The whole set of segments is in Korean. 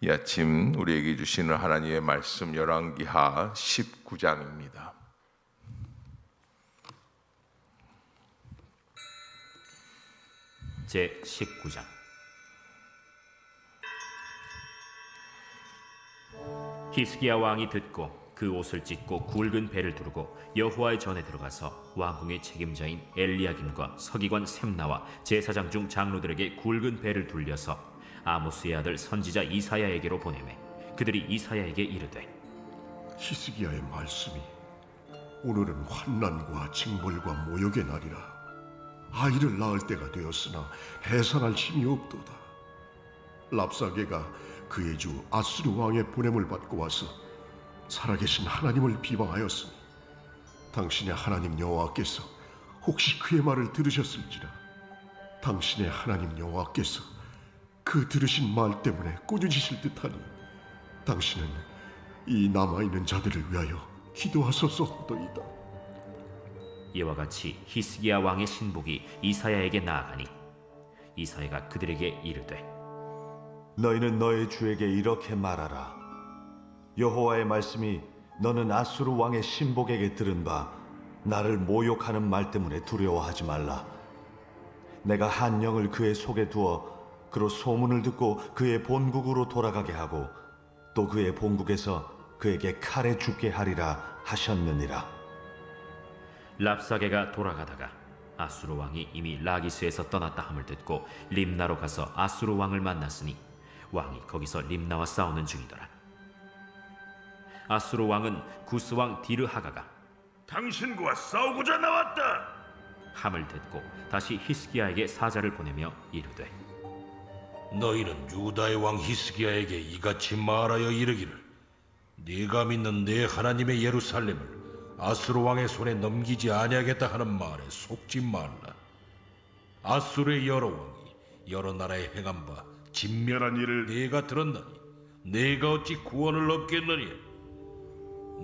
이 아침 우리에게 주시는 하나님의 말씀 열왕기하 19장입니다. 제 19장. 히스기야 왕이 듣고 그 옷을 찢고 굵은 배를 두르고 여호와의 전에 들어가서 왕궁의 책임자인 엘리야김과 서기관 셈나와 제사장 중 장로들에게 굵은 배를 둘려서 아모스의 아들 선지자 이사야에게로 보내매 그들이 이사야에게 이르되 히스기야의 말씀이 오늘은 환난과 징벌과 모욕의 날이라. 아이를 낳을 때가 되었으나 해산할 힘이 없도다. 랍사게가 그의 주 아수르 왕의 보냄을 받고 와서 살아계신 하나님을 비방하였으니 당신의 하나님 여호와께서 혹시 그의 말을 들으셨을지라. 당신의 하나님 여호와께서 그 들으신 말 때문에 꾸짖으실 듯하니 당신은 이 남아있는 자들을 위하여 기도하소서이다. 이와 같이 히스기야 왕의 신복이 이사야에게 나아가니 이사야가 그들에게 이르되 너희는 너희 주에게 이렇게 말하라. 여호와의 말씀이 너는 아수르 왕의 신복에게 들은 바 나를 모욕하는 말 때문에 두려워하지 말라. 내가 한 영을 그의 속에 두어 그로 소문을 듣고 그의 본국으로 돌아가게 하고 또 그의 본국에서 그에게 칼에 죽게 하리라 하셨느니라. 랍사게가 돌아가다가 아수르 왕이 이미 라기스에서 떠났다 함을 듣고 림나로 가서 아수르 왕을 만났으니 왕이 거기서 림나와 싸우는 중이더라. 아수르 왕은 구스 왕 디르하가가 당신과 싸우고자 나왔다. 함을 듣고 다시 히스기야에게 사자를 보내며 이르되 너희는 유다의 왕 히스기야에게 이같이 말하여 이르기를 네가 믿는 내 하나님의 예루살렘을 아수르 왕의 손에 넘기지 아니하겠다 하는 말에 속지 말라. 아수르의 여러 왕이 여러 나라에 행한 바 진멸한 일을 네가 들었나니 네가 어찌 구원을 얻겠느냐.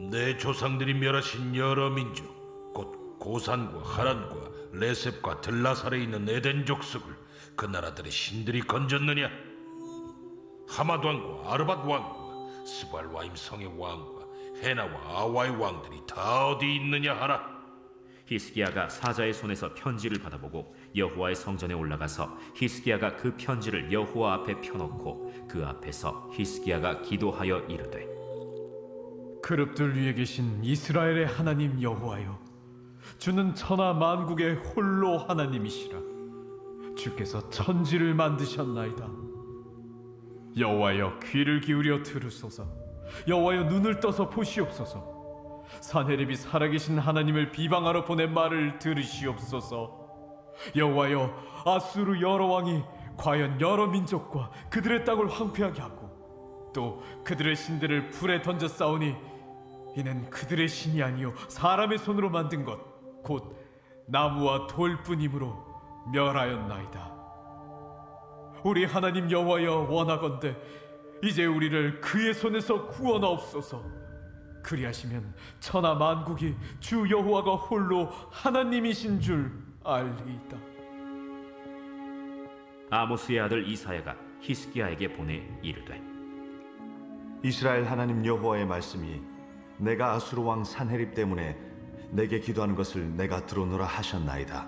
내 조상들이 멸하신 여러 민족 곧 고산과 하란과 레셉과 들라살에 있는 에덴 족속을 그 나라들의 신들이 건졌느냐. 하맛 왕과 아르밧 왕과 스발와임 성의 왕과 헤나와 아와의 왕들이 다 어디 있느냐 하라. 히스기야가 사자의 손에서 편지를 받아보고 여호와의 성전에 올라가서 히스기야가 그 편지를 여호와 앞에 펴놓고 그 앞에서 히스기야가 기도하여 이르되 그룹들 위에 계신 이스라엘의 하나님 여호와여, 주는 천하 만국의 홀로 하나님이시라. 주께서 천지를 만드셨나이다. 여호와여, 귀를 기울여 들으소서. 여호와여, 눈을 떠서 보시옵소서. 산헤립이 살아계신 하나님을 비방하러 보낸 말을 들으시옵소서. 여호와여, 아수르 여러 왕이 과연 여러 민족과 그들의 땅을 황폐하게 하고 또 그들의 신들을 불에 던져 싸우니 이는 그들의 신이 아니요 사람의 손으로 만든 것 곧 나무와 돌뿐이므로 멸하였나이다. 우리 하나님 여호와여, 원하건대 이제 우리를 그의 손에서 구원하옵소서. 그리하시면 천하 만국이 주 여호와가 홀로 하나님이신 줄 알리이다. 아모스의 아들 이사야가 히스기야에게 보내 이르되 이스라엘 하나님 여호와의 말씀이 내가 아수르 왕 산헤립 때문에 내게 기도하는 것을 내가 들어노라 하셨나이다.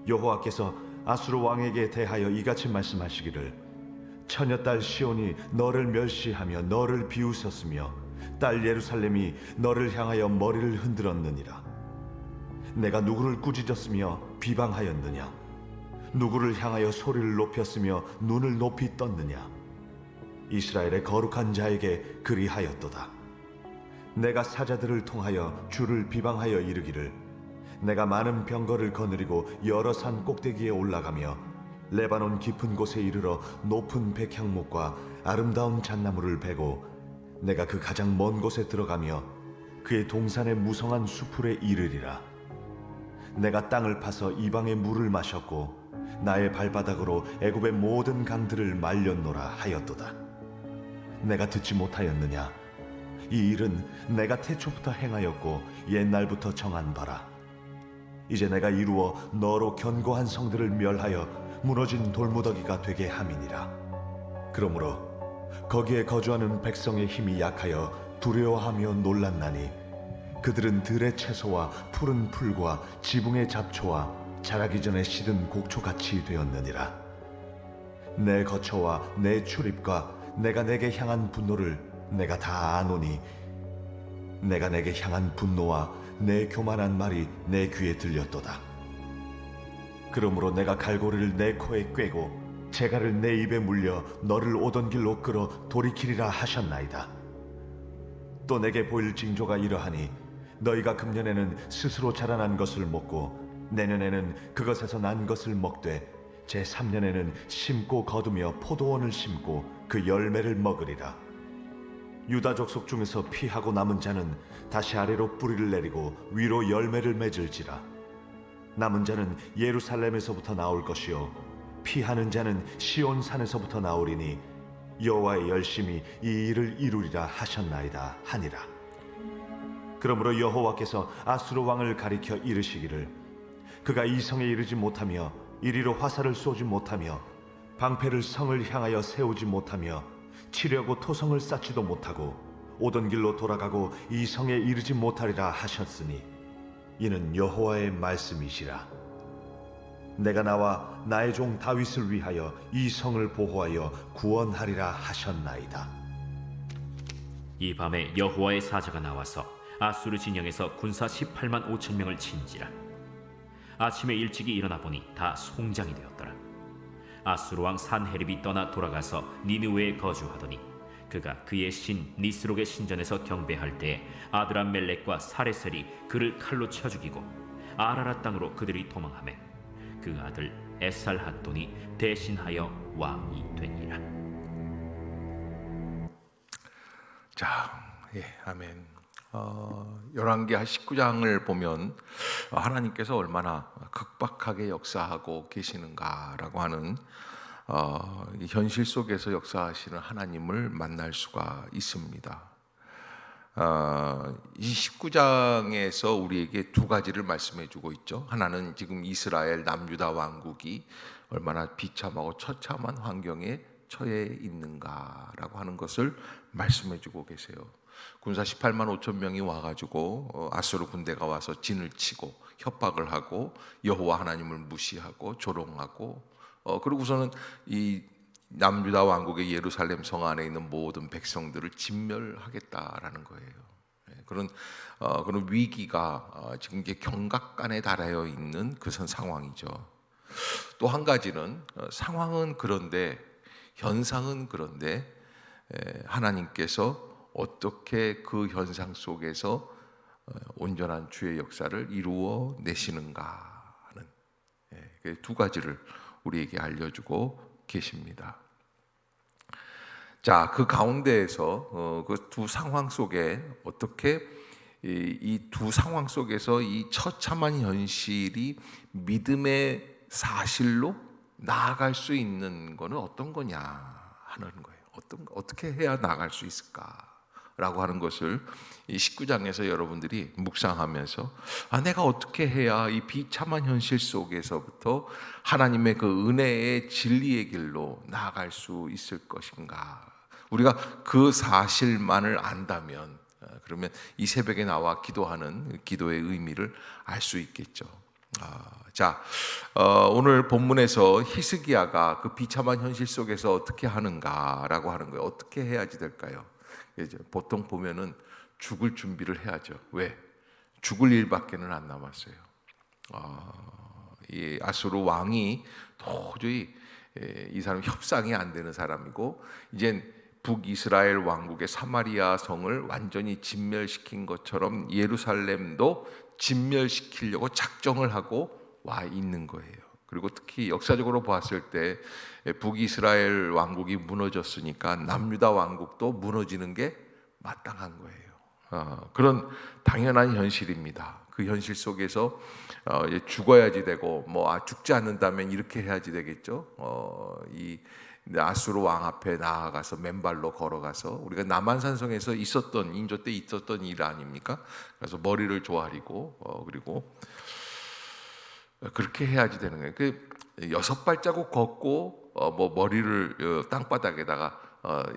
여호와께서 아수르 왕에게 대하여 이같이 말씀하시기를 처녀딸 시온이 너를 멸시하며 너를 비웃었으며 딸 예루살렘이 너를 향하여 머리를 흔들었느니라. 내가 누구를 꾸짖었으며 비방하였느냐? 누구를 향하여 소리를 높였으며 눈을 높이 떴느냐? 이스라엘의 거룩한 자에게 그리하였도다. 내가 사자들을 통하여 주를 비방하여 이르기를 내가 많은 병거를 거느리고 여러 산 꼭대기에 올라가며 레바논 깊은 곳에 이르러 높은 백향목과 아름다운 잣나무를 베고 내가 그 가장 먼 곳에 들어가며 그의 동산의 무성한 수풀에 이르리라. 내가 땅을 파서 이방의 물을 마셨고 나의 발바닥으로 애굽의 모든 강들을 말렸노라 하였도다. 내가 듣지 못하였느냐? 이 일은 내가 태초부터 행하였고 옛날부터 정한 바라. 이제 내가 이루어 너로 견고한 성들을 멸하여 무너진 돌무더기가 되게 함이니라. 그러므로 거기에 거주하는 백성의 힘이 약하여 두려워하며 놀랐나니 그들은 들의 채소와 푸른 풀과 지붕의 잡초와 자라기 전에 시든 곡초같이 되었느니라. 내 거처와 내 출입과 내가 내게 향한 분노를 내가 다 아노니 내가 내게 향한 분노와 내 교만한 말이 내 귀에 들렸도다. 그러므로 내가 갈고리를 내 코에 꿰고 재갈을 내 입에 물려 너를 오던 길로 끌어 돌이키리라 하셨나이다. 또 내게 보일 징조가 이러하니 너희가 금년에는 스스로 자라난 것을 먹고 내년에는 그것에서 난 것을 먹되 제3년에는 심고 거두며 포도원을 심고 그 열매를 먹으리라. 유다 족속 중에서 피하고 남은 자는 다시 아래로 뿌리를 내리고 위로 열매를 맺을지라. 남은 자는 예루살렘에서부터 나올 것이요 피하는 자는 시온 산에서부터 나오리니 여호와의 열심히 이 일을 이루리라 하셨나이다 하니라. 그러므로 여호와께서 아수르 왕을 가리켜 이르시기를 그가 이 성에 이르지 못하며 이리로 화살을 쏘지 못하며 방패를 성을 향하여 세우지 못하며 치려고 토성을 쌓지도 못하고 오던 길로 돌아가고 이 성에 이르지 못하리라 하셨으니 이는 여호와의 말씀이시라. 내가 나와 나의 종 다윗을 위하여 이 성을 보호하여 구원하리라 하셨나이다. 이 밤에 여호와의 사자가 나와서 아수르 진영에서 군사 18만 5천 명을 친지라. 아침에 일찍이 일어나 보니 다 송장이 되었더라. 아수르 왕 산헤립이 떠나 돌아가서 니느웨에 거주하더니 그가 그의 신 니스록의 신전에서 경배할 때에 아드람멜렉과 사레셀이 그를 칼로 쳐 죽이고 아라라 땅으로 그들이 도망하매 그 아들 에살핫돈이 대신하여 왕이 되니라. 자, 예, 아멘. 열왕기하 19장을 보면 하나님께서 얼마나 극박하게 역사하고 계시는가라고 하는 이 현실 속에서 역사하시는 하나님을 만날 수가 있습니다. 이 19장에서 우리에게 두 가지를 말씀해 주고 있죠. 하나는 지금 이스라엘 남유다 왕국이 얼마나 비참하고 처참한 환경에 처해 있는가라고 하는 것을 말씀해 주고 계세요. 군사 18만 5천 명이 와가지고 아수르 군대가 와서 진을 치고 협박을 하고 여호와 하나님을 무시하고 조롱하고 그리고서는 이 남유다 왕국의 예루살렘 성 안에 있는 모든 백성들을 진멸하겠다라는 거예요. 그런 위기가 지금 이게 경각간에 달하여 있는 그런 상황이죠. 또 한 가지는 상황은 그런데 현상은 그런데 하나님께서 어떻게 그 현상 속에서 온전한 주의 역사를 이루어 내시는가 하는 두 가지를 우리에게 알려주고 계십니다. 자, 그 가운데에서 그 두 상황 속에 어떻게 이 두 상황 속에서 이 처참한 현실이 믿음의 사실로 나아갈 수 있는 것은 어떤 거냐 하는 거예요. 어떻게 해야 나아갈 수 있을까라고 하는 것을 이 19장에서 여러분들이 묵상하면서 내가 어떻게 해야 이 비참한 현실 속에서부터 하나님의 그 은혜의 진리의 길로 나아갈 수 있을 것인가. 우리가 그 사실만을 안다면 그러면 이 새벽에 나와 기도하는 기도의 의미를 알 수 있겠죠. 자, 오늘 본문에서 히스기야가 그 비참한 현실 속에서 어떻게 하는가라고 하는 거예요. 어떻게 해야지 될까요? 보통 보면은 죽을 준비를 해야죠. 왜? 죽을 일밖에는 안 남았어요. 이 아수르 왕이 도저히 이 사람 협상이 안 되는 사람이고 이젠 북이스라엘 왕국의 사마리아 성을 완전히 진멸시킨 것처럼 예루살렘도 진멸시키려고 작정을 하고 와 있는 거예요. 그리고 특히 역사적으로 봤을 때 북이스라엘 왕국이 무너졌으니까 남유다 왕국도 무너지는 게 마땅한 거예요. 그런 당연한 현실입니다. 그 현실 속에서 죽어야지 되고 죽지 않는다면 이렇게 해야지 되겠죠. 이 아수르 왕 앞에 나아가서 맨발로 걸어가서 우리가 남한산성에서 있었던 인조 때 있었던 일 아닙니까? 그래서 머리를 조아리고 그리고 그렇게 해야지 되는 거예요. 그 6발자국 걷고 머리를 땅바닥에다가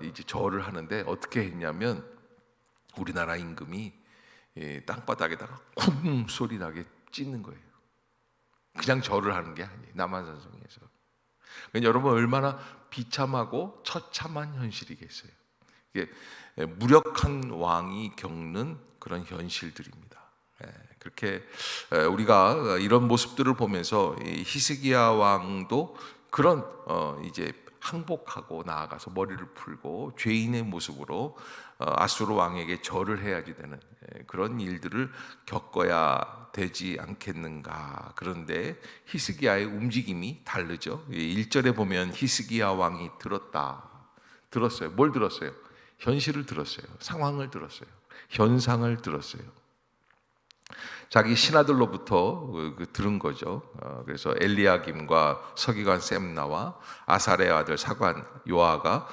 이제 절을 하는데 어떻게 했냐면 우리나라 임금이 땅바닥에다가 쿵 소리 나게 찢는 거예요. 그냥 절을 하는 게 아니에요. 남한산성에서. 그러니까 여러분 얼마나 비참하고 처참한 현실이겠어요. 이게 무력한 왕이 겪는 그런 현실들입니다. 그렇게 우리가 이런 모습들을 보면서 히스기야 왕도 그런 이제 항복하고 나아가서 머리를 풀고 죄인의 모습으로 아수르 왕에게 절을 해야지 되는 그런 일들을 겪어야 되지 않겠는가. 그런데 히스기야의 움직임이 다르죠. 1절에 보면 히스기야 왕이 들었어요. 뭘 들었어요? 현실을 들었어요. 상황을 들었어요. 현상을 들었어요. 자기 신하들로부터 들은 거죠. 그래서 엘리야김과 서기관 셈나와 아사랴의 아들 사관 요아가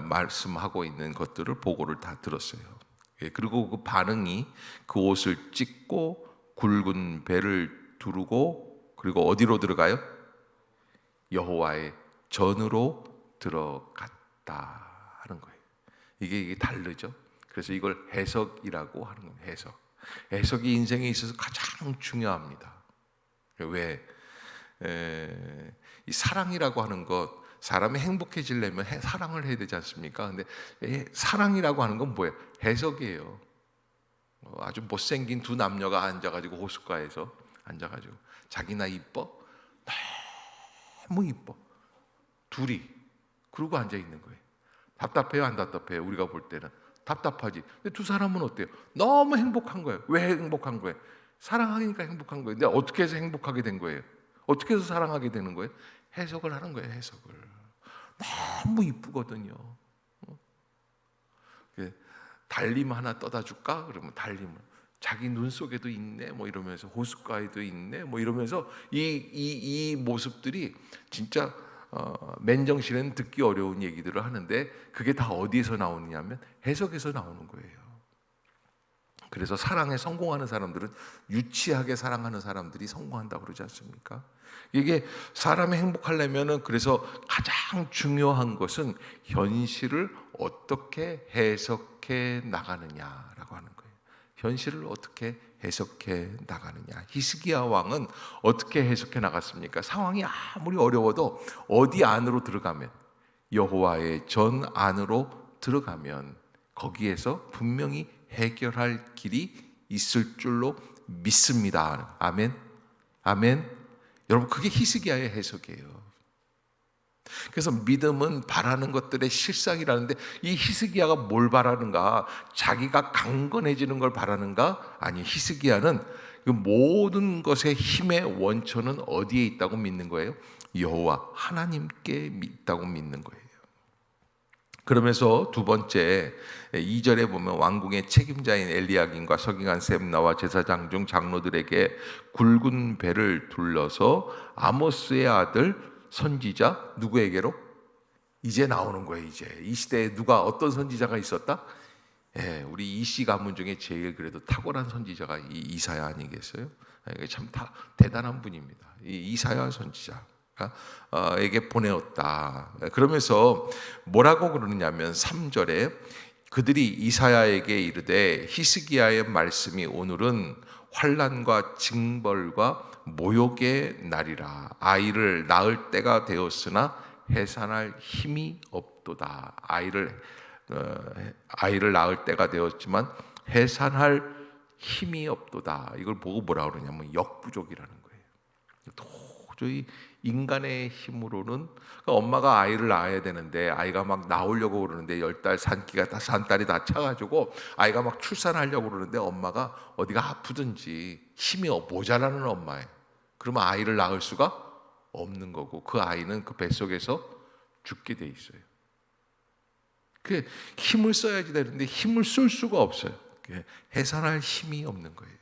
말씀하고 있는 것들을 보고를 다 들었어요. 그리고 그 반응이 그 옷을 찢고 굵은 배를 두르고 그리고 어디로 들어가요? 여호와의 전으로 들어갔다 하는 거예요. 이게 다르죠. 그래서 이걸 해석이라고 하는 겁니다. 해석이 인생에 있어서 가장 중요합니다. 왜? 이 사랑이라고 하는 것, 사람이 행복해지려면 사랑을 해야 되지 않습니까? 근데 사랑이라고 하는 건 뭐예요? 해석이에요. 아주 못생긴 두 남녀가 앉아가지고 호숫가에서 앉아가지고 자기 나 이뻐? 너무 이뻐. 둘이 그러고 앉아 있는 거예요. 답답해요, 안 답답해요? 우리가 볼 때는 답답하지. 근데 두 사람은 어때요? 너무 행복한 거예요. 왜 행복한 거예요? 사랑하니까 행복한 거예요. 근데 어떻게 해서 행복하게 된 거예요? 어떻게 해서 사랑하게 되는 거예요? 해석을 하는 거예요. 해석을. 너무 이쁘거든요. 달림 하나 떠다 줄까? 그러면 달림을 자기 눈 속에도 있네. 뭐 이러면서 호숫가에도 있네. 뭐 이러면서 이 모습들이 진짜 맨정신에는 듣기 어려운 얘기들을 하는데 그게 다 어디에서 나오느냐면 해석에서 나오는 거예요. 그래서 사랑에 성공하는 사람들은 유치하게 사랑하는 사람들이 성공한다고 그러지 않습니까? 이게 사람이 행복하려면은 그래서 가장 중요한 것은 현실을 어떻게 해석해 나가느냐라고 하는 거예요. 현실을 어떻게 해석해 나가느냐. 히스기야 왕은 어떻게 해석해 나갔습니까? 상황이 아무리 어려워도 어디 안으로 들어가면, 여호와의 전 안으로 들어가면 거기에서 분명히 해결할 길이 있을 줄로 믿습니다. 아멘. 아멘. 여러분 그게 히스기야의 해석이에요. 그래서 믿음은 바라는 것들의 실상이라는데 이 히스기야가 뭘 바라는가? 자기가 강건해지는 걸 바라는가? 아니, 히스기야는 그 모든 것의 힘의 원천은 어디에 있다고 믿는 거예요? 여호와 하나님께 있다고 믿는 거예요. 그러면서 두 번째 2절에 보면 왕궁의 책임자인 엘리야김과 서기관 셈나와 제사장 중 장로들에게 굵은 배를 둘러서 아모스의 아들 선지자 누구에게로? 이제 나오는 거예요. 이제 이 시대에 누가 어떤 선지자가 있었다? 우리 이씨 가문 중에 제일 그래도 탁월한 선지자가 이 이사야 아니겠어요? 참 대단한 분입니다. 이 이사야 선지자. 에게 보내었다. 그러면서 뭐라고 그러느냐면 3절에 그들이 이사야에게 이르되 히스기야의 말씀이 오늘은 환난과 징벌과 모욕의 날이라. 아이를 낳을 때가 되었으나 해산할 힘이 없도다. 아이를 낳을 때가 되었지만 해산할 힘이 없도다. 이걸 보고 뭐라 그러냐면 역부족이라는 거예요. 도저히 인간의 힘으로는, 그러니까 엄마가 아이를 낳아야 되는데 아이가 막 나오려고 그러는데 10달 산딸이 다 차가지고 아이가 막 출산하려고 그러는데 엄마가 어디가 아프든지 힘이 모자라는 엄마예요. 그러면 아이를 낳을 수가 없는 거고 그 아이는 그 뱃속에서 죽게 돼 있어요. 그 힘을 써야지 되는데 힘을 쓸 수가 없어요. 해산할 힘이 없는 거예요.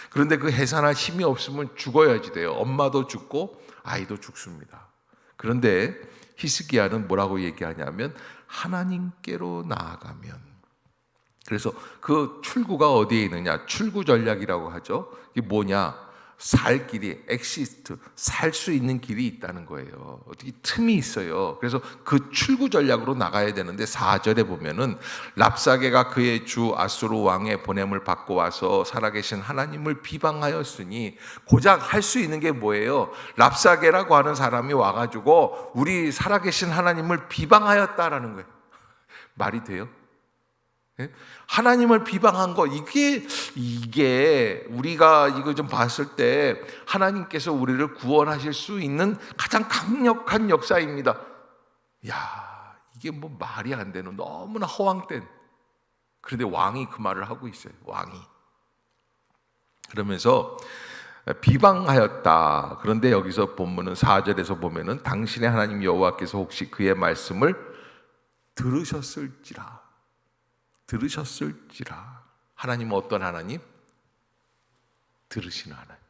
그런데 그 해산할 힘이 없으면 죽어야지 돼요. 엄마도 죽고 아이도 죽습니다. 그런데 히스기야는 뭐라고 얘기하냐면 하나님께로 나아가면, 그래서 그 출구가 어디에 있느냐? 출구 전략이라고 하죠. 이게 뭐냐? 살 길이, 엑시스트, 살 수 있는 길이 있다는 거예요. 어떻게 틈이 있어요. 그래서 그 출구 전략으로 나가야 되는데 4절에 보면은 랍사게가 그의 주 아수르 왕의 보냄을 받고 와서 살아계신 하나님을 비방하였으니, 고작 할 수 있는 게 뭐예요? 랍사게라고 하는 사람이 와가지고 우리 살아계신 하나님을 비방하였다라는 거예요. 말이 돼요? 예? 하나님을 비방한 거, 이게 우리가 이거 좀 봤을 때 하나님께서 우리를 구원하실 수 있는 가장 강력한 역사입니다. 야, 이게 뭐 말이 안 되는, 너무나 허황된. 그런데 왕이 그 말을 하고 있어요. 왕이. 그러면서 비방하였다. 그런데 여기서 본문은 4절에서 보면은 당신의 하나님 여호와께서 혹시 그의 말씀을 들으셨을지라. 하나님은 어떤 하나님? 들으시는 하나님.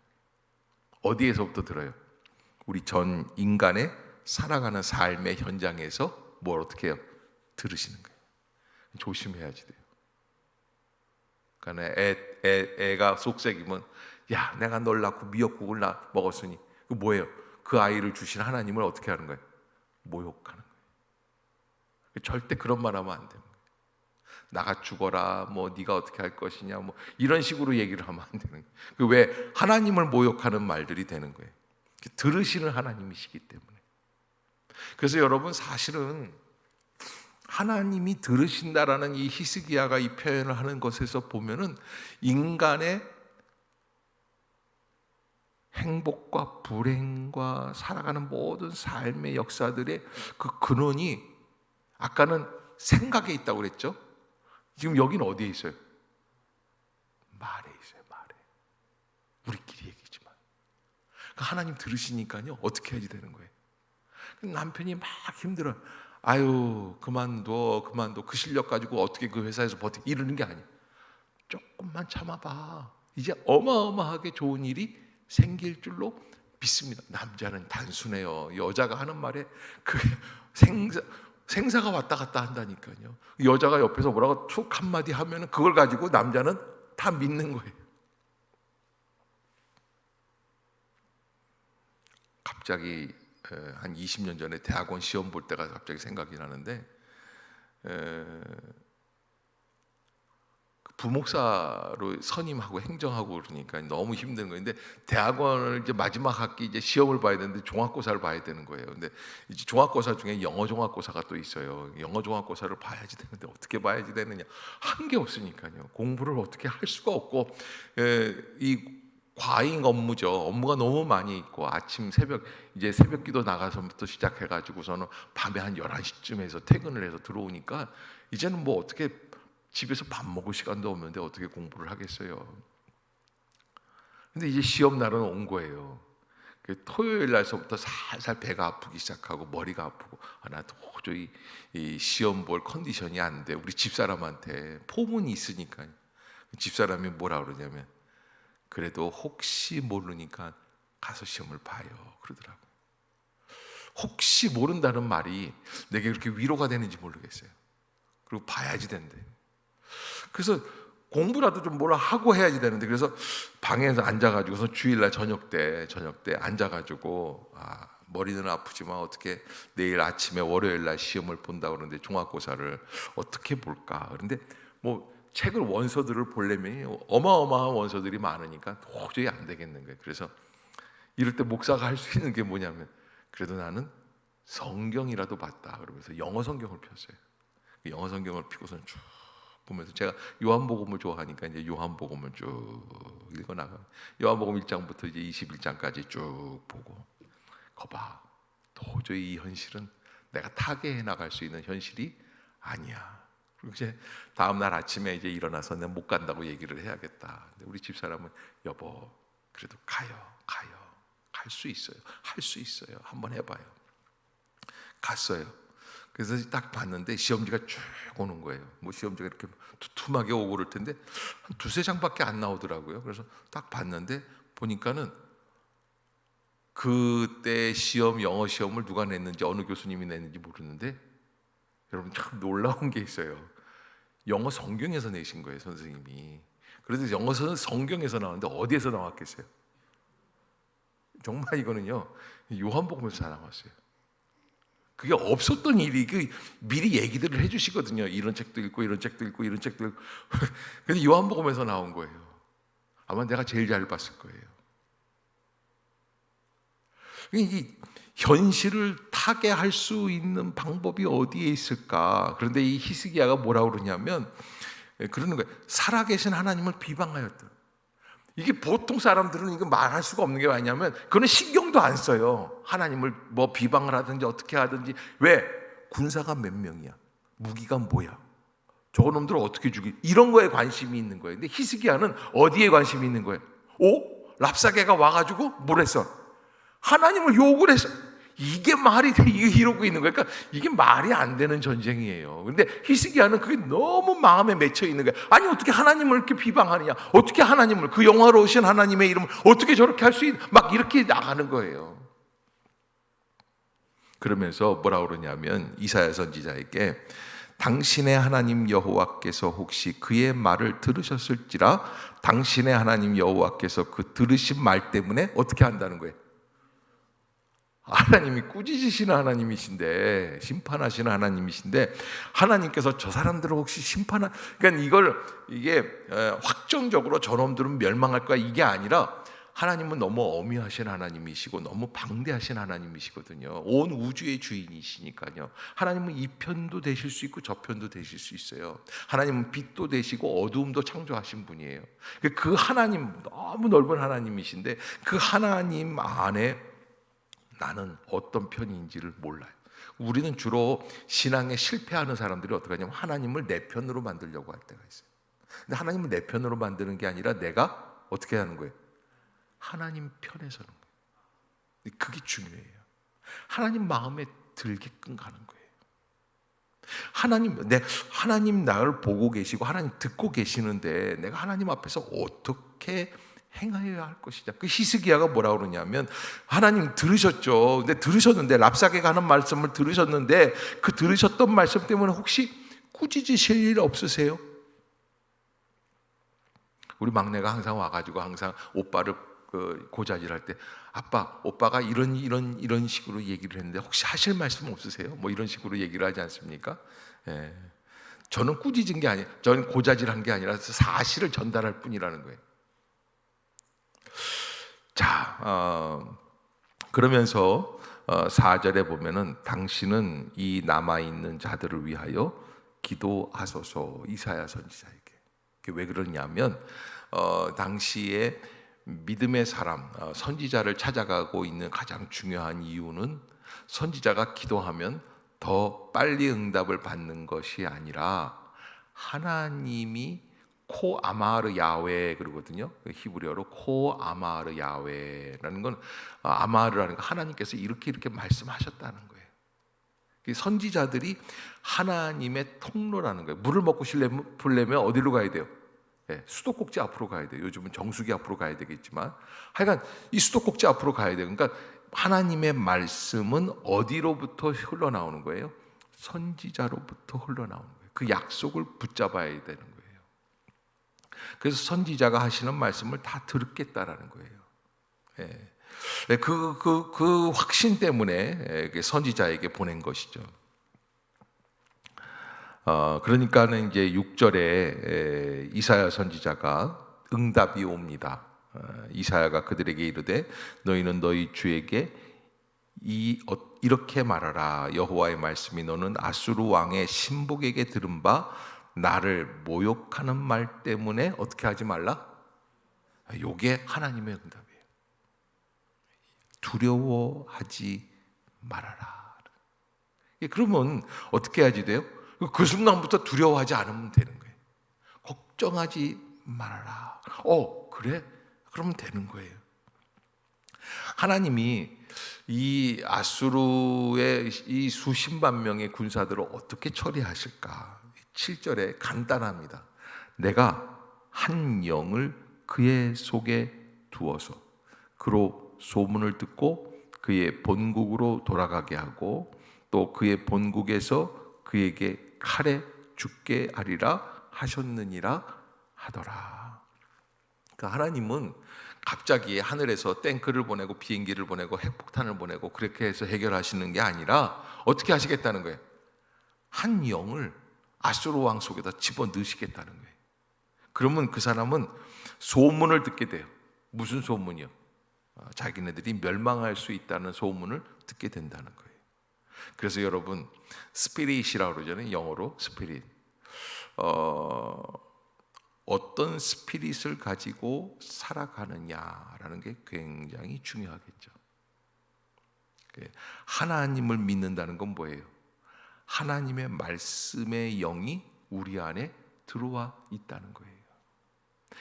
어디에서부터 들어요? 우리 전 인간의 살아가는 삶의 현장에서 뭘 어떻게 해요? 들으시는 거예요. 조심해야지 돼요. 그러니까 애가 속삭이면, 야, 내가 널 낳고 미역국을 먹었으니, 그 뭐예요? 그 아이를 주신 하나님을 어떻게 하는 거예요? 모욕하는 거예요. 절대 그런 말 하면 안 되는 거예요. 나가 죽어라, 뭐 네가 어떻게 할 것이냐, 뭐 이런 식으로 얘기를 하면 안 되는 거예요. 왜? 하나님을 모욕하는 말들이 되는 거예요. 들으시는 하나님이시기 때문에. 그래서 여러분, 사실은 하나님이 들으신다라는 이 히스기야가 이 표현을 하는 것에서 보면은 인간의 행복과 불행과 살아가는 모든 삶의 역사들의 그 근원이, 아까는 생각에 있다고 그랬죠? 지금 여기는 어디에 있어요? 말에 있어요. 말에. 우리끼리 얘기지만. 그러니까 하나님 들으시니까요, 어떻게 해야지 되는 거예요? 남편이 막 힘들어. 아유, 그만둬. 그 실력 가지고 어떻게 그 회사에서 버티고, 이러는 게 아니에요. 조금만 참아봐. 이제 어마어마하게 좋은 일이 생길 줄로 믿습니다. 남자는 단순해요. 여자가 하는 말에 그 생사가 왔다 갔다 한다니까요. 여자가 옆에서 뭐라고 툭 한마디 하면은 그걸 가지고 남자는 다 믿는 거예요. 갑자기 한 20년 전에 대학원 시험 볼 때가 갑자기 생각이 나는데, 부목사로 선임하고 행정하고 그러니까 너무 힘든 거예요. 근데 대학원을 이제 마지막 학기 이제 시험을 봐야 되는데 종합고사를 봐야 되는 거예요. 근데 이제 종합고사 중에 영어 종합고사가 또 있어요. 영어 종합고사를 봐야지 되는데 어떻게 봐야지 되느냐? 한 게 없으니까요. 공부를 어떻게 할 수가 없고, 이 과잉 업무죠. 업무가 너무 많이 있고, 아침 이제 새벽기도 나가서부터 시작해가지고서는 밤에 한 11시쯤에서 퇴근을 해서 들어오니까 이제는 뭐 어떻게 집에서 밥 먹을 시간도 없는데 어떻게 공부를 하겠어요. 근데 이제 시험 날은 온 거예요. 토요일 날서부터 살살 배가 아프기 시작하고 머리가 아프고, 나 도저히 이 시험 볼 컨디션이 안 돼. 우리 집사람한테 포문이 있으니까 집사람이 뭐라 그러냐면, 그래도 혹시 모르니까 가서 시험을 봐요 그러더라고요. 혹시 모른다는 말이 내게 그렇게 위로가 되는지 모르겠어요. 그리고 봐야지 된대. 그래서 공부라도 좀 뭐라 하고 해야지 되는데, 그래서 방에서 앉아가지고서 주일날 저녁 때 앉아가지고, 머리는 아프지만 어떻게 내일 아침에 월요일날 시험을 본다고 그러는데 종합고사를 어떻게 볼까. 그런데 뭐 책을 원서들을 보려면 어마어마한 원서들이 많으니까 도저히 안 되겠는 거예요. 그래서 이럴 때 목사가 할 수 있는 게 뭐냐면, 그래도 나는 성경이라도 봤다 그러면서 영어 성경을 폈어요. 영어 성경을 피고서는 쭉 보면서, 제가 요한복음을 좋아하니까 이제 요한복음을 쭉 읽어나가. 요한복음 1장부터 이제 21장까지 쭉 보고, 거봐, 도저히 이 현실은 내가 타개해 나갈 수 있는 현실이 아니야. 그리고 이제 다음 날 아침에 이제 일어나서 내가 못 간다고 얘기를 해야겠다. 근데 우리 집사람은, 여보, 그래도 가요. 갈 수 있어요. 할 수 있어요. 한번 해봐요. 갔어요. 그래서 딱 봤는데 시험지가 쭉 오는 거예요. 뭐 시험지가 이렇게 두툼하게 오고 그럴 텐데 한 두세 장밖에 안 나오더라고요. 그래서 딱 봤는데 보니까는 그때 시험, 영어 시험을 누가 냈는지, 어느 교수님이 냈는지 모르는데, 여러분 참 놀라운 게 있어요. 영어 성경에서 내신 거예요, 선생님이. 그래서 영어 성경에서 나왔는데 어디에서 나왔겠어요? 정말 이거는요 요한복음에서 다 나왔어요. 그게 없었던 일이 미리 얘기들을 해주시거든요. 이런 책도 읽고 이런 책도 읽고 이런 책도 읽고. 근데 요한복음에서 나온 거예요. 아마 내가 제일 잘 봤을 거예요. 이 현실을 타개할 수 있는 방법이 어디에 있을까? 그런데 이 히스기야가 뭐라고 그러냐면 그러는 거예요. 살아계신 하나님을 비방하였다. 이게 보통 사람들은 이거 말할 수가 없는 게 뭐냐면 그거는 신경도 안 써요. 하나님을 뭐 비방을 하든지 어떻게 하든지. 왜? 군사가 몇 명이야? 무기가 뭐야? 저놈들을 어떻게 죽이? 이런 거에 관심이 있는 거예요. 근데 히스기야는 어디에 관심이 있는 거예요? 랍사게가 와가지고 뭘 했어? 하나님을 욕을 했어. 이게 말이 돼? 이러고 있는 거예요. 그러니까 이게 말이 안 되는 전쟁이에요. 근데 히스기야는 그게 너무 마음에 맺혀 있는 거예요. 아니 어떻게 하나님을 이렇게 비방하느냐? 어떻게 하나님을, 그 영화로우신 하나님의 이름을 어떻게 저렇게 할 수 있? 막 이렇게 나가는 거예요. 그러면서 뭐라고 그러냐면 이사야 선지자에게 당신의 하나님 여호와께서 혹시 그의 말을 들으셨을지라 당신의 하나님 여호와께서 그 들으신 말 때문에 어떻게 한다는 거예요? 하나님이 꾸짖으시는 하나님이신데, 심판하시는 하나님이신데, 하나님께서 저 사람들을 혹시 그러니까 이게 확정적으로 저놈들은 멸망할 거야 이게 아니라 하나님은 너무 어미하신 하나님이시고 너무 방대하신 하나님이시거든요. 온 우주의 주인이시니까요. 하나님은 이 편도 되실 수 있고 저 편도 되실 수 있어요. 하나님은 빛도 되시고 어두움도 창조하신 분이에요. 그 하나님, 너무 넓은 하나님이신데 그 하나님 안에 나는 어떤 편인지를 몰라요. 우리는 주로 신앙에 실패하는 사람들이 어떻게 하냐면 하나님을 내 편으로 만들려고 할 때가 있어요. 근데 하나님을 내 편으로 만드는 게 아니라 내가 어떻게 하는 거예요? 하나님 편에 서는 거예요. 그게 중요해요. 하나님 마음에 들게끔 가는 거예요. 하나님 나를 보고 계시고 하나님 듣고 계시는데 내가 하나님 앞에서 어떻게 행하여야 할 것이냐. 그 히스기야가 뭐라고 그러냐면 하나님 들으셨죠. 근데 들으셨는데 랍사게가 하는 말씀을 들으셨는데 그 들으셨던 말씀 때문에 혹시 꾸짖으실 일 없으세요? 우리 막내가 항상 와가지고 항상 오빠를 고자질할 때 아빠, 오빠가 이런 식으로 얘기를 했는데 혹시 하실 말씀 없으세요? 뭐 이런 식으로 얘기를 하지 않습니까? 예. 저는 꾸짖은 게 아니에요. 저는 고자질한 게 아니라 사실을 전달할 뿐이라는 거예요. 자, 그러면서 4절에 보면은 당신은 이 남아있는 자들을 위하여 기도하소서. 이사야 선지자에게. 왜 그러냐면 당시에 믿음의 사람, 선지자를 찾아가고 있는 가장 중요한 이유는 선지자가 기도하면 더 빨리 응답을 받는 것이 아니라 하나님이 코 아마르 야훼 그러거든요. 히브리어로 코 아마르 야훼라는 건 아마르라는 건 하나님께서 이렇게 말씀하셨다는 거예요. 선지자들이 하나님의 통로라는 거예요. 물을 먹고 싶으려면 어디로 가야 돼요? 수도꼭지 앞으로 가야 돼요. 요즘은 정수기 앞으로 가야 되겠지만 하여간 이 수도꼭지 앞으로 가야 돼요. 그러니까 하나님의 말씀은 어디로부터 흘러나오는 거예요? 선지자로부터 흘러나오는 거예요. 그 약속을 붙잡아야 되는 거예요. 그래서 선지자가 하시는 말씀을 다 들었겠다라는 거예요. 그 확신 때문에 선지자에게 보낸 것이죠. 그러니까는 이제 6절에 이사야 선지자가 응답이 옵니다. 이사야가 그들에게 이르되 너희는 너희 주에게 이렇게 말하라. 여호와의 말씀이 너는 아수르 왕의 신복에게 들은 바 나를 모욕하는 말 때문에 어떻게 하지 말라? 요게 하나님의 응답이에요. 두려워하지 말아라. 그러면 어떻게 해야지 돼요? 그 순간부터 두려워하지 않으면 되는 거예요. 걱정하지 말아라. 그래? 그러면 되는 거예요. 하나님이 이 아수르의 이 수십만 명의 군사들을 어떻게 처리하실까? 7절에 간단합니다. 내가 한 영을 그의 속에 두어서 그로 소문을 듣고 그의 본국으로 돌아가게 하고 또 그의 본국에서 그에게 칼에 죽게 하리라 하셨느니라 하더라. 그러니까 하나님은 갑자기 하늘에서 탱크를 보내고 비행기를 보내고 핵폭탄을 보내고 그렇게 해서 해결하시는 게 아니라 어떻게 하시겠다는 거예요? 한 영을 아수르 왕 속에다 집어넣으시겠다는 거예요. 그러면 그 사람은 소문을 듣게 돼요. 무슨 소문이요? 자기네들이 멸망할 수 있다는 소문을 듣게 된다는 거예요. 그래서 여러분, 스피릿이라고 그러잖아요. 영어로 스피릿. 어떤 스피릿을 가지고 살아가느냐라는 게 굉장히 중요하겠죠. 하나님을 믿는다는 건 뭐예요? 하나님의 말씀의 영이 우리 안에 들어와 있다는 거예요.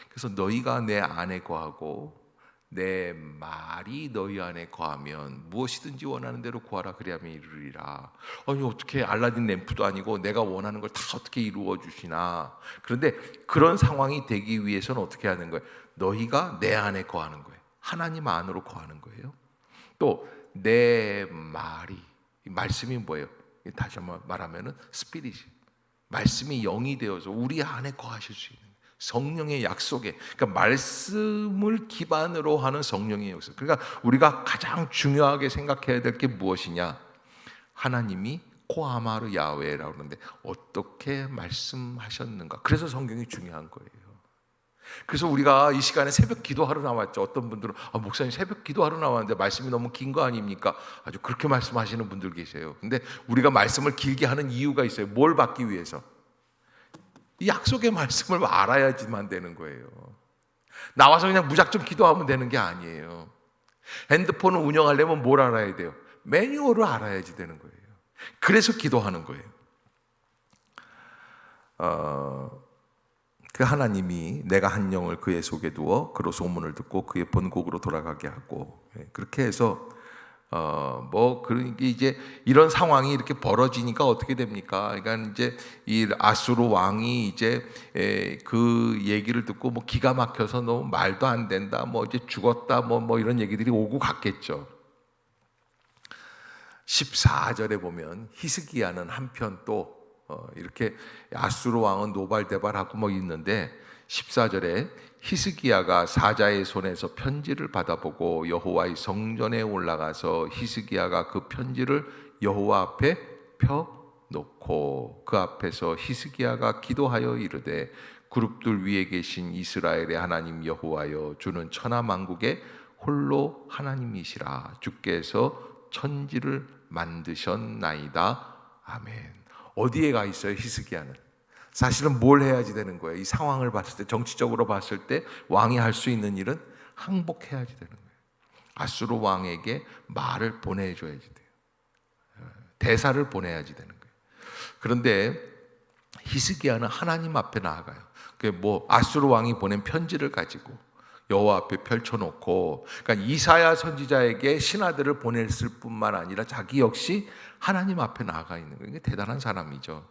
그래서 너희가 내 안에 거하고 내 말이 너희 안에 거하면 무엇이든지 원하는 대로 구하라 그리하면 이루리라. 아니 어떻게 알라딘 램프도 아니고 내가 원하는 걸 다 어떻게 이루어 주시나. 그런데 그런 상황이 되기 위해서는 어떻게 하는 거예요? 너희가 내 안에 거하는 거예요. 하나님 안으로 거하는 거예요. 또 내 말이, 말씀이 뭐예요? 다시 한번 말하면은 스피릿이, 말씀이 영이 되어서 우리 안에 거하실 수 있는 성령의 약속에, 그러니까 말씀을 기반으로 하는 성령의 약속. 그러니까 우리가 가장 중요하게 생각해야 될 게 무엇이냐? 하나님이 코아마르 야훼라고 그러는데 어떻게 말씀하셨는가? 그래서 성경이 중요한 거예요. 그래서 우리가 이 시간에 새벽 기도하러 나왔죠. 어떤 분들은 목사님 새벽 기도하러 나왔는데 말씀이 너무 긴 거 아닙니까? 아주 그렇게 말씀하시는 분들 계세요. 근데 우리가 말씀을 길게 하는 이유가 있어요. 뭘 받기 위해서? 이 약속의 말씀을 알아야지만 되는 거예요. 나와서 그냥 무작정 기도하면 되는 게 아니에요. 핸드폰을 운영하려면 뭘 알아야 돼요? 매뉴얼을 알아야지 되는 거예요. 그래서 기도하는 거예요. 그 하나님이 내가 한 영을 그의 속에 두어 그로 소문을 듣고 그의 본국으로 돌아가게 하고, 그렇게 해서 그러니까 이제 이런 상황이 이렇게 벌어지니까 어떻게 됩니까? 그러니까 이제 이 아수르 왕이 이제 그 얘기를 듣고 뭐 기가 막혀서 너무 말도 안 된다, 뭐 이제 죽었다, 뭐 이런 얘기들이 오고 갔겠죠. 14절에 보면 히스기야는 한편 또 이렇게 아수르 왕은 노발대발하고 뭐 있는데 14절에 히스기야가 사자의 손에서 편지를 받아보고 여호와의 성전에 올라가서 히스기야가 그 편지를 여호와 앞에 펴놓고 그 앞에서 히스기야가 기도하여 이르되 그룹들 위에 계신 이스라엘의 하나님 여호와여 주는 천하만국의 홀로 하나님이시라. 주께서 천지를 만드셨나이다. 아멘. 어디에 가 있어요? 히스기야는 사실은 뭘 해야지 되는 거예요? 이 상황을 봤을 때, 정치적으로 봤을 때 왕이 할 수 있는 일은 항복해야지 되는 거예요. 아수르 왕에게 말을 보내줘야지 돼요. 대사를 보내야지 되는 거예요. 그런데 히스기야는 하나님 앞에 나아가요. 아수르 왕이 보낸 편지를 가지고 여호와 앞에 펼쳐놓고, 그러니까 이사야 선지자에게 신하들을 보냈을 뿐만 아니라 자기 역시 하나님 앞에 나아가 있는 거예요. 대단한 사람이죠.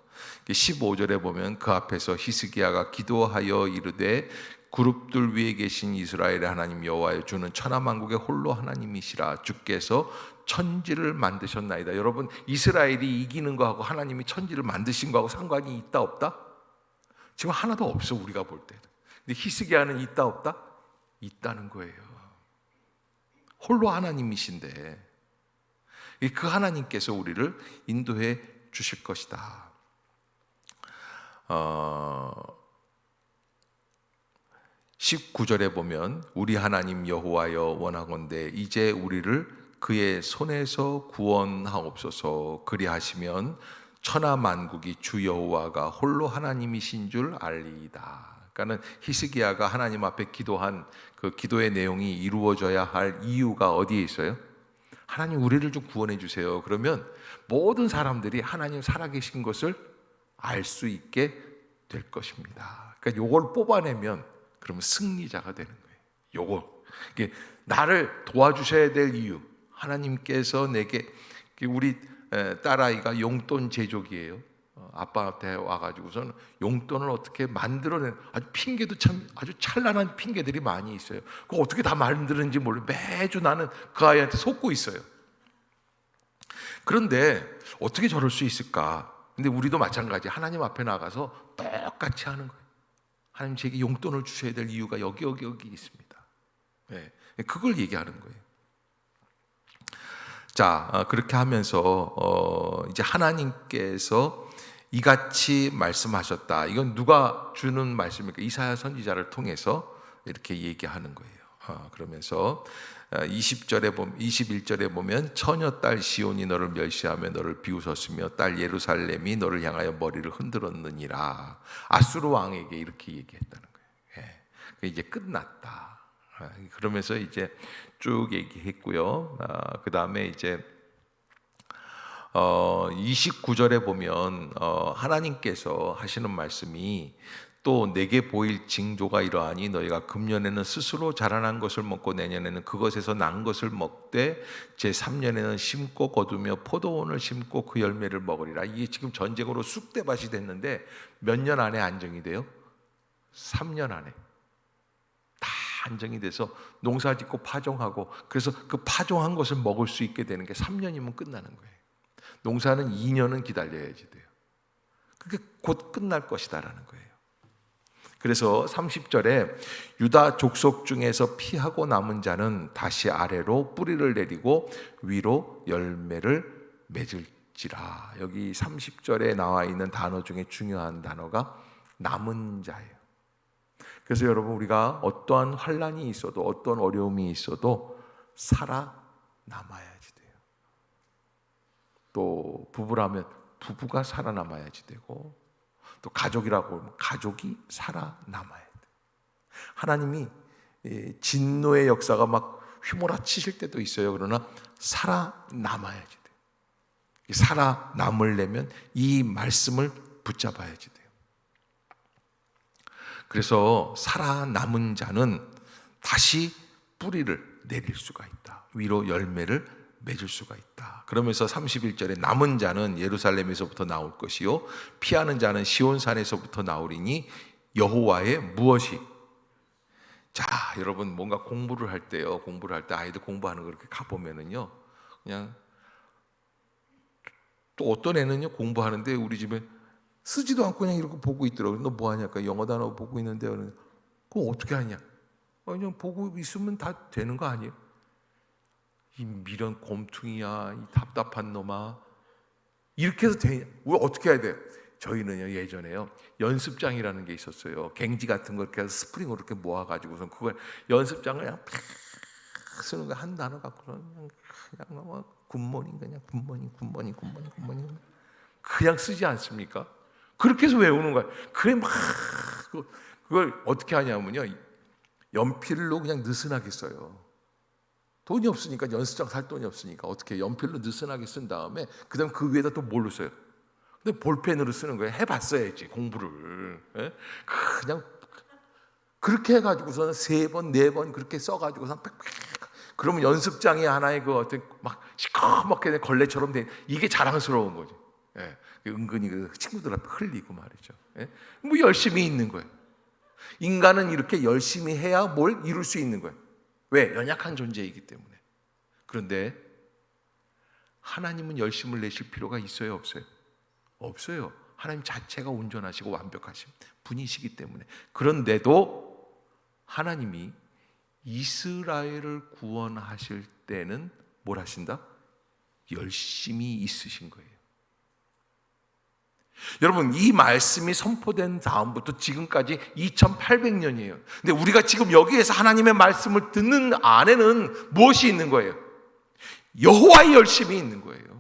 15절에 보면 그 앞에서 히스기야가 기도하여 이르되 그룹들 위에 계신 이스라엘의 하나님 여호와여 주는 천하만국의 홀로 하나님이시라. 주께서 천지를 만드셨나이다. 여러분, 이스라엘이 이기는 거하고 하나님이 천지를 만드신 거하고 상관이 있다 없다? 지금 하나도 없어, 우리가 볼 때는. 근데 히스기야는 있다 없다? 있다는 거예요. 홀로 하나님이신데 그 하나님께서 우리를 인도해 주실 것이다. 19절에 보면 우리 하나님 여호와여 원하건대 이제 우리를 그의 손에서 구원하옵소서. 그리하시면 천하만국이 주 여호와가 홀로 하나님이신 줄 알리이다. 그러니까는 히스기야가 하나님 앞에 기도한 그 기도의 내용이 이루어져야 할 이유가 어디에 있어요? 하나님 우리를 좀 구원해 주세요. 그러면 모든 사람들이 하나님 살아계신 것을 알 수 있게 될 것입니다. 그러니까 요걸 뽑아내면 그러면 승리자가 되는 거예요. 이게 나를 도와주셔야 될 이유. 하나님께서 내게, 우리 딸아이가 용돈 제조기예요. 아빠한테 와가지고서는 용돈을 어떻게 만들어낸, 아주 핑계도 참 아주 찬란한 핑계들이 많이 있어요. 그거 어떻게 다 만드는지 몰라요. 매주 나는 그 아이한테 속고 있어요. 그런데 어떻게 저럴 수 있을까? 근데 우리도 마찬가지. 하나님 앞에 나가서 똑같이 하는 거예요. 하나님 제게 용돈을 주셔야 될 이유가 여기 있습니다. 예, 그걸 얘기하는 거예요. 자, 그렇게 하면서 이제 하나님께서 이같이 말씀하셨다. 이건 누가 주는 말씀입니까? 이사야 선지자를 통해서 이렇게 얘기하는 거예요. 그러면서 21절에 보면 처녀 딸 시온이 너를 멸시하며 너를 비웃었으며 딸 예루살렘이 너를 향하여 머리를 흔들었느니라. 아수르 왕에게 이렇게 얘기했다는 거예요. 예, 이제 끝났다. 그러면서 이제 쭉 얘기했고요. 그 다음에 이제 29절에 보면 하나님께서 하시는 말씀이 또 내게 보일 징조가 이러하니 너희가 금년에는 스스로 자라난 것을 먹고 내년에는 그것에서 난 것을 먹되 제3년에는 심고 거두며 포도원을 심고 그 열매를 먹으리라. 이게 지금 전쟁으로 쑥대밭이 됐는데 몇 년 안에 안정이 돼요? 3년 안에 다 안정이 돼서 농사 짓고 파종하고, 그래서 그 파종한 것을 먹을 수 있게 되는 게 3년이면 끝나는 거예요. 농사는 2년은 기다려야지 돼요. 그게 곧 끝날 것이다라는 거예요. 그래서 30절에 유다 족속 중에서 피하고 남은 자는 다시 아래로 뿌리를 내리고 위로 열매를 맺을지라. 여기 30절에 나와 있는 단어 중에 중요한 단어가 남은 자예요. 그래서 여러분, 우리가 어떠한 환난이 있어도 어떤 어려움이 있어도 살아남아야지 돼요. 또 부부라면 부부가 살아남아야지 되고, 또 가족이라고 하면 가족이 살아남아야 돼요. 하나님이 진노의 역사가 막 휘몰아치실 때도 있어요. 그러나 살아남아야지 돼요. 살아남으려면 이 말씀을 붙잡아야지 돼요. 그래서 살아남은 자는 다시 뿌리를 내릴 수가 있다. 위로 열매를 맺을 수가 있다. 그러면서 31절에 남은 자는 예루살렘에서부터 나올 것이요 피하는 자는 시온산에서부터 나오리니 여호와의 무엇이. 자, 여러분, 뭔가 공부를 할 때요, 공부를 할 때 아이들 공부하는 거 이렇게 가보면은요, 그냥 또 어떤 애는요 공부하는데 우리 집에 쓰지도 않고 그냥 이렇게 보고 있더라고요. 너 뭐 하냐니까 영어 단어 보고 있는데, 그거 어떻게 하냐? 그냥 보고 있으면 다 되는 거 아니에요? 이 미련 곰퉁이야, 이 답답한 놈아, 이렇게 해서 되냐? 우리 어떻게 해야 돼요? 저희는요 예전에요 연습장이라는 게 있었어요. 갱지 같은 거 이렇게 해서 스프링으로 이렇게 모아가지고선 그걸 연습장을 그냥 팍 쓰는 거 한 단어 갖고서 그냥 뭐 굿모닝, 그냥 굿모닝 그냥 쓰지 않습니까? 그렇게 해서 외우는 거야. 그래 막 그걸 어떻게 하냐면요, 연필로 그냥 느슨하게 써요. 돈이 없으니까, 연습장 살 돈이 없으니까 어떻게 연필로 느슨하게 쓴 다음에 그다음 그 위에다 또 뭘로 써요? 근데 볼펜으로 쓰는 거예요. 해봤어야지 공부를. 예? 그냥 그렇게 해가지고서는 3번 4번 그렇게 써가지고선 그러면 연습장이 하나의 그 어떤 막 시커멓게 걸레처럼 된, 이게 자랑스러운 거지. 예. 은근히 그 친구들 앞에 흘리고 말이죠. 예? 뭐 열심히 있는 거예요. 인간은 이렇게 열심히 해야 뭘 이룰 수 있는 거예요. 왜? 연약한 존재이기 때문에. 그런데 하나님은 열심을 내실 필요가 있어요, 없어요? 없어요. 하나님 자체가 온전하시고 완벽하신 분이시기 때문에. 그런데도 하나님이 이스라엘을 구원하실 때는 뭘 하신다? 열심히 있으신 거예요. 여러분, 이 말씀이 선포된 다음부터 지금까지 2800년이에요. 근데 우리가 지금 여기에서 하나님의 말씀을 듣는 안에는 무엇이 있는 거예요? 여호와의 열심이 있는 거예요.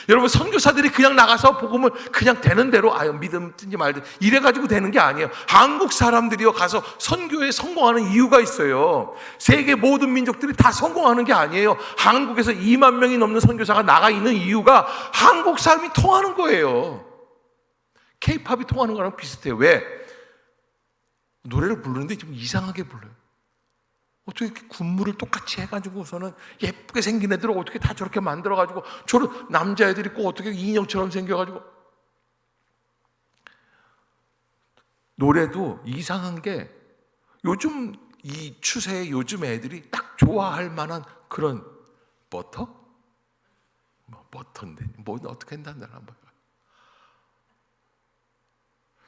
여러분, 선교사들이 그냥 나가서 복음을 그냥 되는 대로 믿든지 말든 이래가지고 되는 게 아니에요. 한국 사람들이요 가서 선교에 성공하는 이유가 있어요. 세계 모든 민족들이 다 성공하는 게 아니에요. 한국에서 2만 명이 넘는 선교사가 나가 있는 이유가 한국 사람이 통하는 거예요. K-팝이 통하는 거랑 비슷해요. 왜? 노래를 부르는데 좀 이상하게 불러요. 어떻게 이렇게 군무를 똑같이 해가지고서는 예쁘게 생긴 애들을 어떻게 다 저렇게 만들어가지고, 저런 남자애들이 꼭 어떻게 인형처럼 생겨가지고. 노래도 이상한 게 요즘 이 추세에 요즘 애들이 딱 좋아할 만한 그런 버터? 뭐 버터인데 뭐 어떻게 한다는 한번.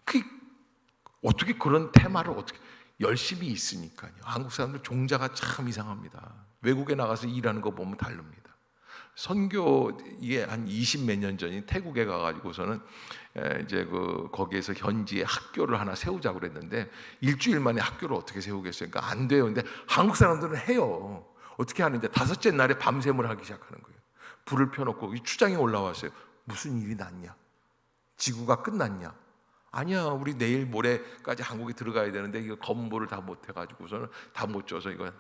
그 어떻게 그런 테마를 어떻게, 열심히 있으니까요. 한국 사람들 종자가 참 이상합니다. 외국에 나가서 일하는 거 보면 다릅니다. 선교 이게 한 20 몇 년 전에 태국에 가가지고서는 이제 거기에서 현지에 학교를 하나 세우자고 그랬는데 일주일 만에 학교를 어떻게 세우겠어요? 그러니까 안 돼요. 근데 한국 사람들은 해요. 어떻게 하는데 다섯째 날에 밤샘을 하기 시작하는 거예요. 불을 펴놓고 추장이 올라왔어요. 무슨 일이 났냐? 지구가 끝났냐? 아니야, 우리 내일 모레까지 한국에 들어가야 되는데 이거 건물을 다 못 해가지고서는 다 못 줘서 이거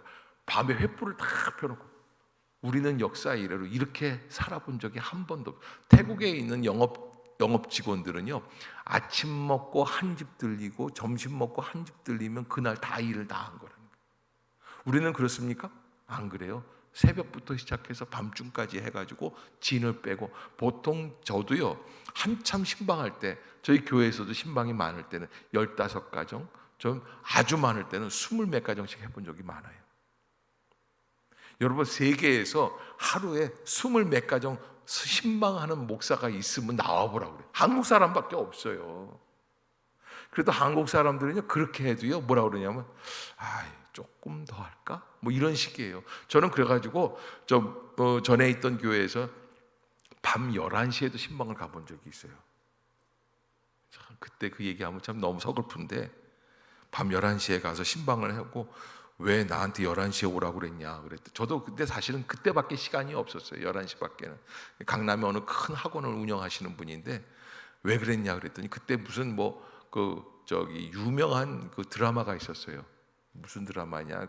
밤에 횃불을 다 펴놓고 우리는 역사 이래로 이렇게 살아본 적이 한 번도 없어요. 태국에 있는 영업 직원들은요, 아침 먹고 한 집 들리고 점심 먹고 한 집 들리면 그날 다 일을 다 한 거라는 거예요. 우리는 그렇습니까? 안 그래요. 새벽부터 시작해서 밤중까지 해가지고 진을 빼고, 보통 저도요 한참 신방할 때, 저희 교회에서도 신방이 많을 때는 15가정, 좀 아주 많을 때는 20 몇 가정씩 해본 적이 많아요. 여러분, 세계에서 하루에 20 몇 가정 신방하는 목사가 있으면 나와보라고 그래요. 한국 사람밖에 없어요. 그래도 한국 사람들은요, 그렇게 해도요, 뭐라 그러냐면, 조금 더 할까? 뭐 이런 식이에요. 저는 그래가지고, 전에 있던 교회에서 밤 11시에도 신방을 가본 적이 있어요. 참, 그때 그 얘기하면 참 너무 서글픈데, 밤 11시에 가서 신방을 하고, 왜 나한테 11시에 오라고 그랬냐 그랬더니, 저도 근데 사실은 그때밖에 시간이 없었어요. 11시밖에는. 강남에 어느 큰 학원을 운영하시는 분인데, 왜 그랬냐 그랬더니, 그때 무슨 유명한 그 드라마가 있었어요. 무슨 드라마냐?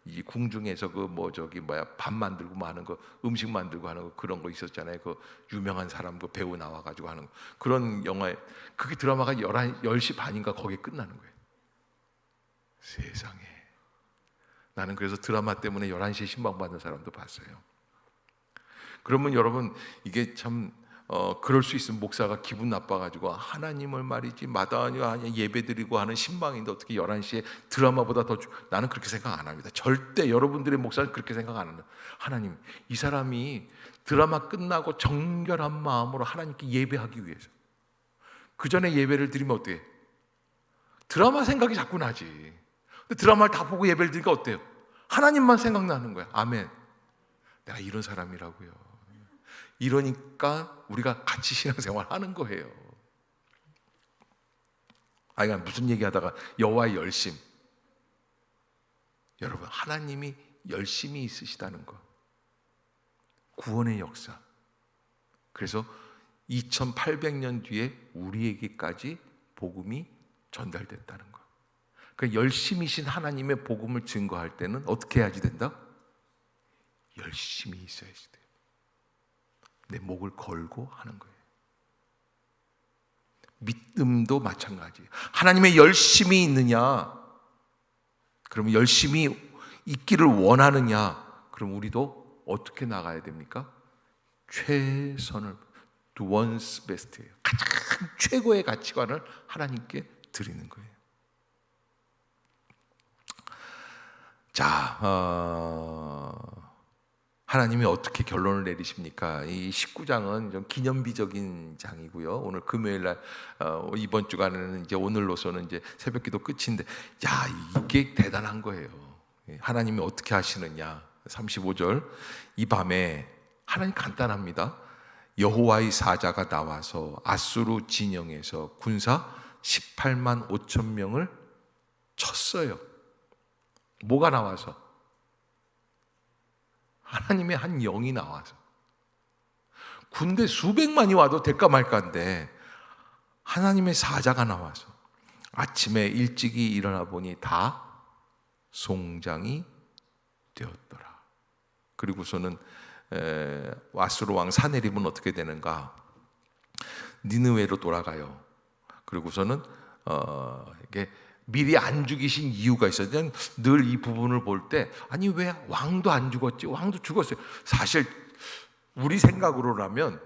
이 궁중에서 밥 만들고 뭐 하는 거, 음식 만들고 하는 거, 그런 거 있었잖아요. 그 유명한 사람, 그 배우 나와가지고 하는 거. 그런 영화에, 그게 드라마가 10시 반인가 거기에 끝나는 거예요. 세상에. 나는 그래서 드라마 때문에 11시에 신방받는 사람도 봤어요. 그러면 여러분, 이게 참 그럴 수 있으면 목사가 기분 나빠가지고, 하나님을 말이지 마다하니 예배드리고 하는 신방인데 어떻게 11시에 드라마보다 더 나는 그렇게 생각 안 합니다. 절대 여러분들의 목사는 그렇게 생각 안 합니다. 하나님, 이 사람이 드라마 끝나고 정결한 마음으로 하나님께 예배하기 위해서, 그 전에 예배를 드리면 어때요? 드라마 생각이 자꾸 나지. 근데 드라마를 다 보고 예배를 드리니까 어때요? 하나님만 생각나는 거야. 아멘. 내가 이런 사람이라고요. 이러니까 우리가 같이 신앙생활 하는 거예요. 그러니까 무슨 얘기하다가 여호와의 열심. 여러분, 하나님이 열심히 있으시다는 거. 구원의 역사. 그래서 2800년 뒤에 우리에게까지 복음이 전달됐다는 거. 그 열심히신 하나님의 복음을 증거할 때는 어떻게 해야지 된다? 열심히 있어야지 돼요. 내 목을 걸고 하는 거예요. 믿음도 마찬가지예요. 하나님의 열심히 있느냐? 그러면 열심히 있기를 원하느냐? 그럼 우리도 어떻게 나가야 됩니까? 최선을, do one's best예요. 가장 최고의 가치관을 하나님께 드리는 거예요. 자, 하나님이 어떻게 결론을 내리십니까? 이 19장은 좀 기념비적인 장이고요. 오늘 금요일 날, 이번 주간에는 이제 오늘로서는 이제 새벽기도 끝인데, 이게 대단한 거예요. 하나님이 어떻게 하시느냐? 35절, 이 밤에 하나님 간단합니다. 여호와의 사자가 나와서 아수르 진영에서 군사 18만 5천 명을 쳤어요. 뭐가 나와서? 하나님의 한 영이 나와서. 군대 수백만이 와도 될까 말까인데 하나님의 사자가 나와서 아침에 일찍이 일어나 보니 다 송장이 되었더라. 그리고서는 아수르 왕 사네립은 어떻게 되는가? 니느웨로 돌아가요. 그리고서는 이게 미리 안 죽이신 이유가 있어요. 늘 이 부분을 볼 때, 아니 왜 왕도 안 죽었지? 왕도 죽었어요. 사실 우리 생각으로라면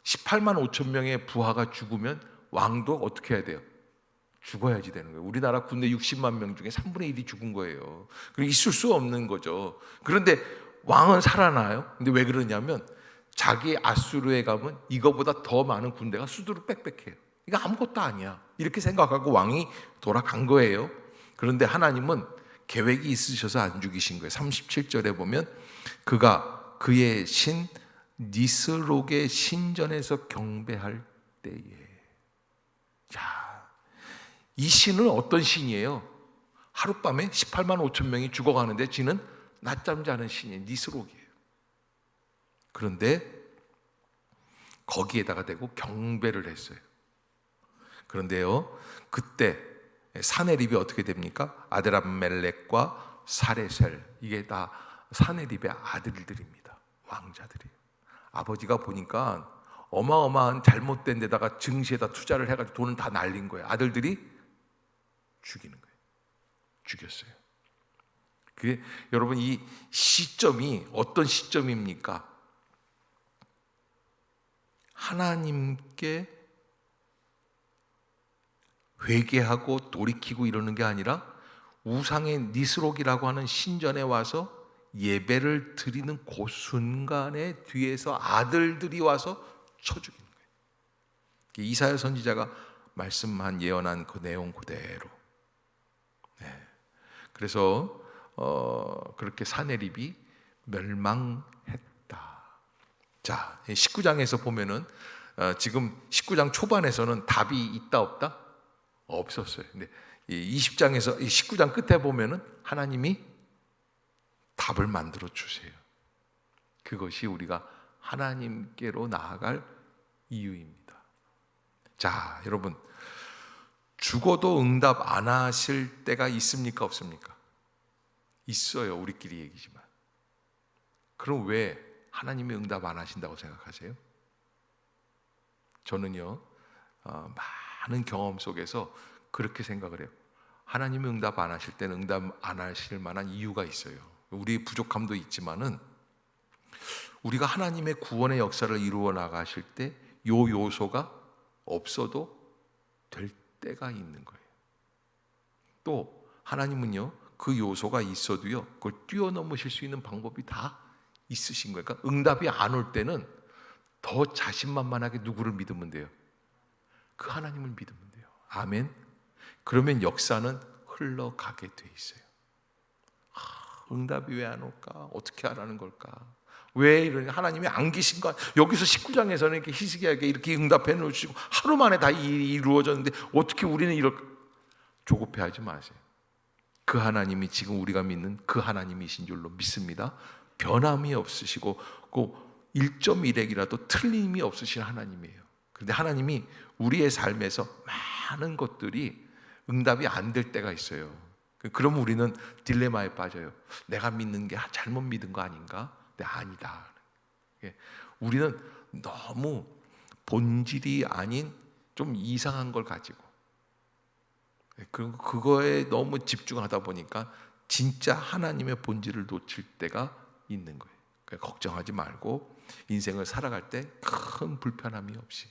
18만 5천 명의 부하가 죽으면 왕도 어떻게 해야 돼요? 죽어야지 되는 거예요. 우리나라 군대 60만 명 중에 3분의 1이 죽은 거예요. 그럼 있을 수 없는 거죠. 그런데 왕은 살아나요. 근데 왜 그러냐면 자기 아수르에 가면 이거보다 더 많은 군대가 수두룩 빽빽해요. 이거 아무것도 아니야. 이렇게 생각하고 왕이 돌아간 거예요. 그런데 하나님은 계획이 있으셔서 안 죽이신 거예요. 37절에 보면 그가 그의 신 니스록의 신전에서 경배할 때에. 자, 이 신은 어떤 신이에요? 하룻밤에 18만 5천 명이 죽어가는데 지는 낮잠 자는 신이에요. 니스록이에요. 그런데 거기에다가 대고 경배를 했어요. 그런데요, 그때 사네립이 어떻게 됩니까? 아드람멜렉과 사레셀, 이게 다 사네립의 아들들입니다. 왕자들이에요. 아버지가 보니까 어마어마한 잘못된 데다가 증시에다 투자를 해가지고 돈을 다 날린 거예요. 아들들이 죽이는 거예요. 죽였어요. 그게 여러분, 이 시점이 어떤 시점입니까? 하나님께 회개하고 돌이키고 이러는 게 아니라 우상의 니스록이라고 하는 신전에 와서 예배를 드리는 그 순간에 뒤에서 아들들이 와서 쳐 죽이는 거예요. 이사야 선지자가 말씀한 예언한 그 내용 그대로. 네. 그래서 그렇게 사네립이 멸망했다. 자, 19장에서 보면은 지금 19장 초반에서는 답이 있다 없다? 없었어요. 근데 20장에서 19장 끝에 보면은 하나님이 답을 만들어 주세요. 그것이 우리가 하나님께로 나아갈 이유입니다. 자, 여러분, 죽어도 응답 안 하실 때가 있습니까? 없습니까? 있어요. 우리끼리 얘기지만. 그럼 왜 하나님이 응답 안 하신다고 생각하세요? 저는요, 많은 경험 속에서 그렇게 생각을 해요. 하나님이 응답 안 하실 때는 응답 안 하실 만한 이유가 있어요. 우리의 부족함도 있지만은 우리가 하나님의 구원의 역사를 이루어 나가실 때 요 요소가 없어도 될 때가 있는 거예요. 또 하나님은요, 그 요소가 있어도요, 그걸 뛰어넘으실 수 있는 방법이 다 있으신 거예요. 그러니까 응답이 안 올 때는 더 자신만만하게 누구를 믿으면 돼요? 그 하나님을 믿으면 돼요. 아멘. 그러면 역사는 흘러가게 돼 있어요. 응답이 왜 안 올까? 어떻게 하라는 걸까? 왜 이런 하나님이 안 계신가? 여기서 19장에서는 이렇게 히스기야에게 이렇게 응답해 놓으시고 하루 만에 다 이루어졌는데 어떻게 우리는 이렇게 조급해하지 마세요. 그 하나님이 지금 우리가 믿는 그 하나님이신 줄로 믿습니다. 변함이 없으시고 그 1.1핵이라도 틀림이 없으신 하나님이에요. 그런데 하나님이 우리의 삶에서 많은 것들이 응답이 안 될 때가 있어요. 그러면 우리는 딜레마에 빠져요. 내가 믿는 게 잘못 믿은 거 아닌가? 근데 아니다. 우리는 너무 본질이 아닌 좀 이상한 걸 가지고 그거에 너무 집중하다 보니까 진짜 하나님의 본질을 놓칠 때가 있는 거예요. 그러니까 걱정하지 말고 인생을 살아갈 때 큰 불편함이 없이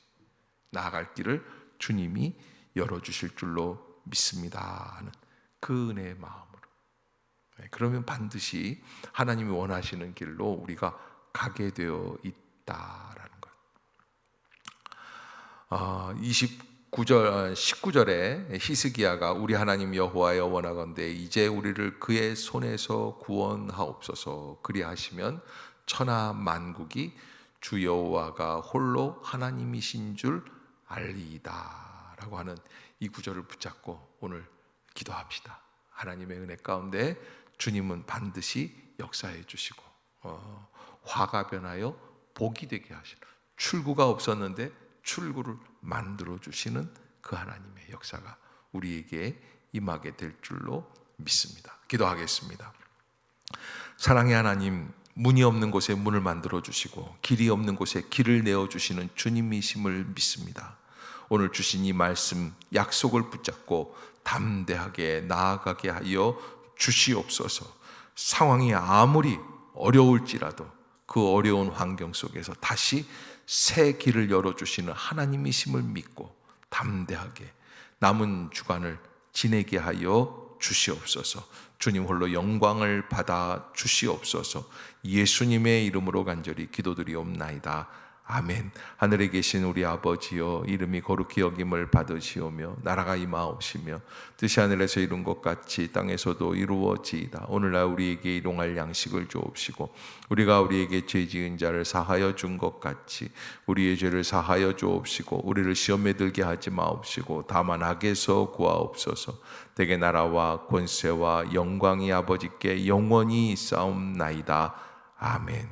나아갈 길을 주님이 열어주실 줄로 믿습니다 하는 그 은혜의 마음으로. 그러면 반드시 하나님이 원하시는 길로 우리가 가게 되어 있다라는 것. 19절에 히스기야가 우리 하나님 여호와여 원하건대 이제 우리를 그의 손에서 구원하옵소서. 그리하시면 천하 만국이 주 여호와가 홀로 하나님이신 줄 알리이다 라고 하는 이 구절을 붙잡고 오늘 기도합시다. 하나님의 은혜 가운데 주님은 반드시 역사해 주시고 화가 변하여 복이 되게 하시는, 출구가 없었는데 출구를 만들어 주시는 그 하나님의 역사가 우리에게 임하게 될 줄로 믿습니다. 기도하겠습니다. 사랑의 하나님, 문이 없는 곳에 문을 만들어 주시고 길이 없는 곳에 길을 내어 주시는 주님이심을 믿습니다. 오늘 주신 이 말씀 약속을 붙잡고 담대하게 나아가게 하여 주시옵소서. 상황이 아무리 어려울지라도 그 어려운 환경 속에서 다시 새 길을 열어주시는 하나님이심을 믿고 담대하게 남은 주간을 지내게 하여 주시옵소서. 주님 홀로 영광을 받아 주시옵소서. 예수님의 이름으로 간절히 기도드리옵나이다. 아멘. 하늘에 계신 우리 아버지여, 이름이 거룩히 여김을 받으시오며 나라가 임하옵시며 뜻이 하늘에서 이룬 것 같이 땅에서도 이루어지이다. 오늘날 우리에게 일용할 양식을 주옵시고 우리가 우리에게 죄 지은 자를 사하여 준 것 같이 우리의 죄를 사하여 주옵시고 우리를 시험에 들게 하지 마옵시고 다만 악에서 구하옵소서. 대개 나라와 권세와 영광이 아버지께 영원히 있사옵나이다. 아멘.